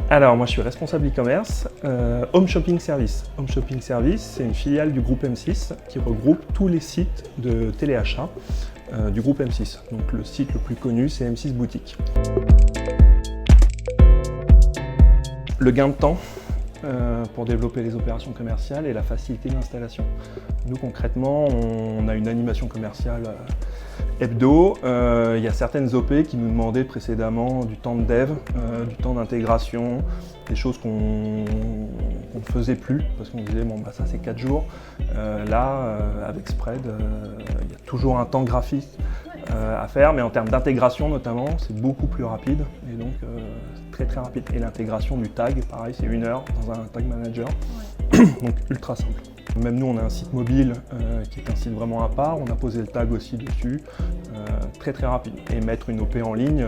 Alors moi je suis responsable e-commerce, Home Shopping Service. Home Shopping Service, c'est une filiale du groupe M6 qui regroupe tous les sites de téléachat du groupe M6. Donc le site le plus connu c'est M6 Boutique. Le gain de temps pour développer les opérations commerciales et la facilité d'installation. Nous concrètement on a une animation commerciale hebdo, il y a certaines OP qui nous demandaient précédemment du temps de dev, du temps d'intégration, des choses qu'on ne faisait plus parce qu'on disait bon bah ça c'est 4 jours. Là avec Spread, il y a toujours un temps graphique à faire, mais en termes d'intégration notamment c'est beaucoup plus rapide et donc très rapide. Et l'intégration du tag, pareil c'est 1 heure dans un tag manager, donc ultra simple. Même nous on a un site mobile qui est un site vraiment à part, on a posé le tag aussi dessus, très rapide. Et mettre une OP en ligne,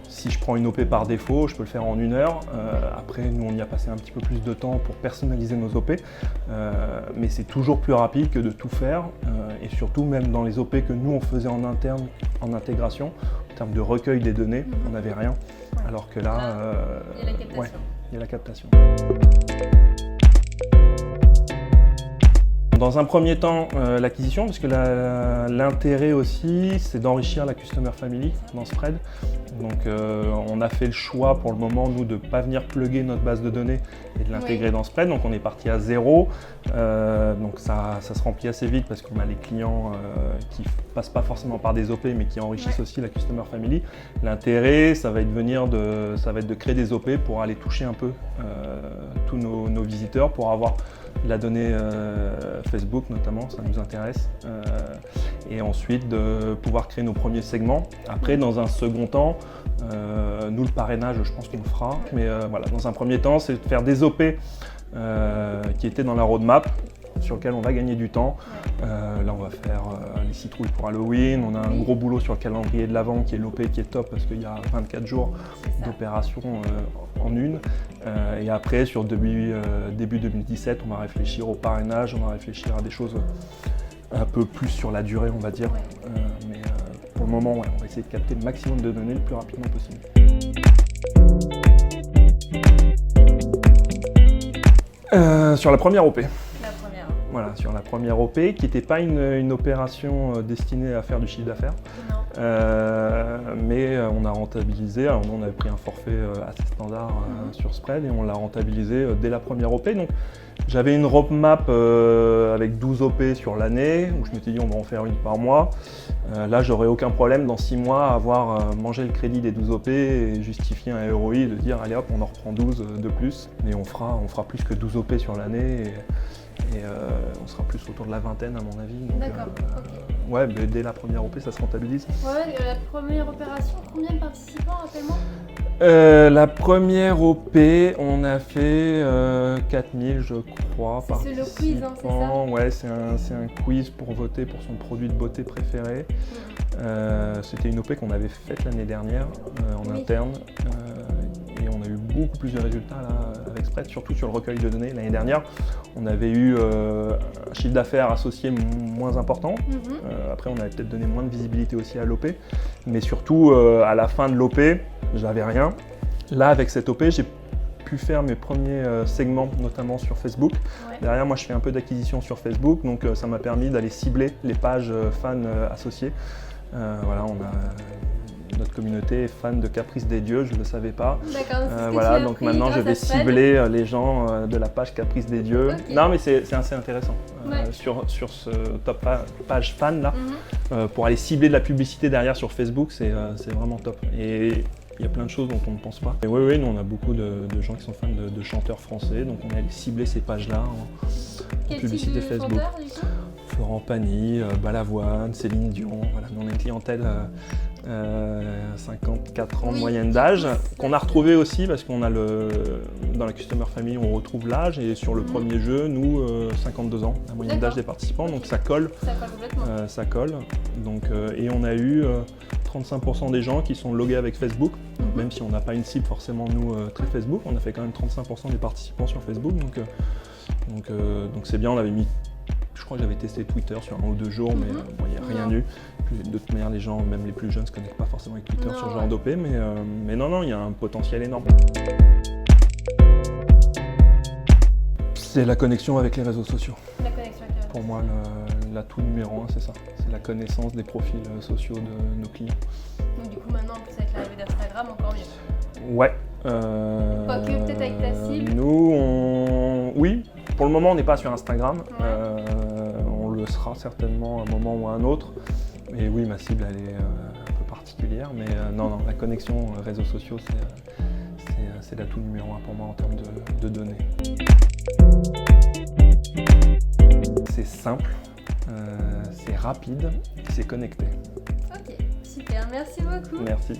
si je prends une OP par défaut, je peux le faire en 1 heure. Après nous on y a passé un petit peu plus de temps pour personnaliser nos OP, mais c'est toujours plus rapide que de tout faire. Et surtout même dans les OP que nous on faisait en interne, en intégration, en termes de recueil des données, on n'avait rien. Alors que là, il y a la captation. Dans un premier temps, l'acquisition, parce que l'intérêt aussi, c'est d'enrichir la Customer Family dans Spread. Donc on a fait le choix pour le moment, nous, de ne pas venir plugger notre base de données et de l'intégrer dans Spread. Donc on est parti à 0. Donc ça se remplit assez vite parce qu'on a les clients qui ne passent pas forcément par des OP, mais qui enrichissent aussi la Customer Family. L'intérêt, ça va être de créer des OP pour aller toucher un peu tous nos visiteurs, pour avoir la donnée Facebook notamment, ça nous intéresse, et ensuite de pouvoir créer nos premiers segments. Après, dans un second temps, nous le parrainage, je pense qu'on le fera, mais voilà, dans un premier temps, c'est de faire des OP qui étaient dans la roadmap, sur lequel on va gagner du temps. Là, on va faire les citrouilles pour Halloween. On a un gros boulot sur le calendrier de l'Avent qui est l'OP qui est top parce qu'il y a 24 jours d'opération en une. Et après, sur début 2017, on va réfléchir au parrainage, on va réfléchir à des choses un peu plus sur la durée, on va dire. Mais pour le moment, on va essayer de capter le maximum de données le plus rapidement possible. Sur la première OP. Voilà, sur la première OP, qui n'était pas une opération destinée à faire du chiffre d'affaires, mais on a rentabilisé. Alors nous, on avait pris un forfait assez standard sur Spread et on l'a rentabilisé dès la première OP. Donc j'avais une roadmap avec 12 OP sur l'année, où je m'étais dit on va en faire une par mois. Là, j'aurais aucun problème dans 6 mois à avoir mangé le crédit des 12 OP et justifier un ROI de dire allez hop, on en reprend 12 de plus. Mais on fera plus que 12 OP sur l'année. Et on sera plus autour de la vingtaine à mon avis. D'accord. Okay. Ouais, mais dès la première OP, ça se rentabilise. Ouais, la première opération, combien de participants, rappelle-moi ? La première OP, on a fait 4000, je crois. C'est le quiz, hein, c'est ça ? Ouais, c'est un quiz pour voter pour son produit de beauté préféré. C'était une OP qu'on avait faite l'année dernière en interne. Et on a eu beaucoup plus de résultats là, avec Spread, surtout sur le recueil de données. L'année dernière, on avait eu un chiffre d'affaires associé moins important. Après, on avait peut-être donné moins de visibilité aussi à l'OP. Mais surtout, à la fin de l'OP, j'avais rien. Là, avec cette OP, j'ai pu faire mes premiers segments, notamment sur Facebook. Derrière, moi, je fais un peu d'acquisition sur Facebook. Donc, ça m'a permis d'aller cibler les pages fans associées. Voilà, on a... Notre communauté est fan de Caprice des Dieux, je ne le savais pas. D'accord, voilà, donc maintenant je vais cibler les gens de la page Caprice des Dieux. Okay. Non, mais c'est assez intéressant sur ce top page fan là, pour aller cibler de la publicité derrière sur Facebook, c'est vraiment top. Et il y a plein de choses dont on ne pense pas. Et oui, nous on a beaucoup de gens qui sont fans de chanteurs français, donc on est allé cibler ces pages-là en publicité Facebook. Chanteur, du coup ? Florent Pagny, Balavoine, Céline Dion, voilà, on a une clientèle 54 ans de moyenne d'âge, qu'on a retrouvé aussi parce qu'on a dans la Customer Family on retrouve l'âge et sur le premier jeu, nous 52 ans, la moyenne d'âge des participants, donc ça colle. Ça colle complètement. Ça colle. Donc, et on a eu 35% des gens qui sont logués avec Facebook, donc même si on n'a pas une cible forcément nous très Facebook, on a fait quand même 35% des participants sur Facebook, donc c'est bien, on avait mis. Je crois que j'avais testé Twitter sur 1 ou 2 jours, mais il n'y a rien eu. De toute manière, les gens, même les plus jeunes, ne se connectent pas forcément avec Twitter sur ce genre d'OP, mais non, il y a un potentiel énorme. C'est la connexion avec les réseaux sociaux. La connexion avec les réseaux. Pour moi, l'atout numéro 1, c'est ça. C'est la connaissance des profils sociaux de nos clients. Donc du coup maintenant, en plus avec l'arrivée d'Instagram, encore mieux. Ouais. Quoique peut-être avec ta cible. Oui, pour le moment on n'est pas sur Instagram. Ouais. On le sera certainement à un moment ou à un autre. Et oui, ma cible elle est un peu particulière, mais non, la connexion réseaux sociaux c'est l'atout numéro 1 pour moi en termes de données. C'est simple, c'est rapide, c'est connecté. Ok, super, merci beaucoup. Merci.